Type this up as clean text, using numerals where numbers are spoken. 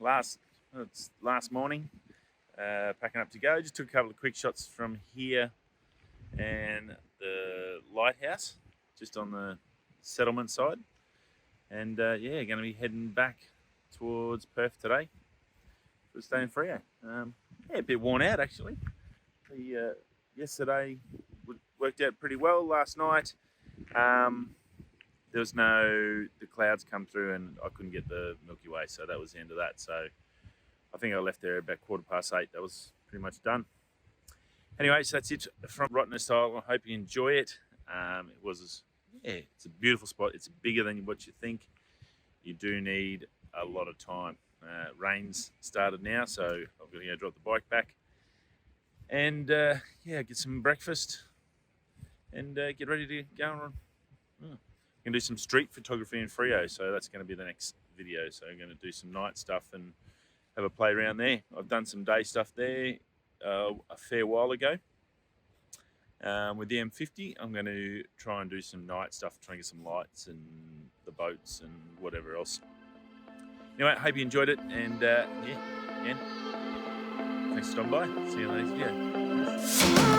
It's last morning, packing up to go. Just took a couple of quick shots from here and the lighthouse, just on the settlement side. And yeah, going to be heading back towards Perth today for staying in Freo. Yeah, a bit worn out actually. Yesterday worked out pretty well. Last night, there was the clouds come through and I couldn't get the Milky Way, so that was the end of that. So I think I left there about 8:15. That was pretty much done. Anyway, so that's it from Rottnest Island. I hope you enjoy it. It's a beautiful spot. It's bigger than what you think. You do need a lot of time. Rain's started now, so I'm going to go drop the bike back and yeah, get some breakfast and get ready to go on. I'm going to do some street photography in Freo, so that's going to be the next video. So I'm going to do some night stuff and have a play around there. I've done some day stuff there a fair while ago with the M50. I'm going to try and do some night stuff, try and get some lights and the boats and whatever else. Anyway, I hope you enjoyed it, and yeah, again, thanks for stopping by. See you in the next video.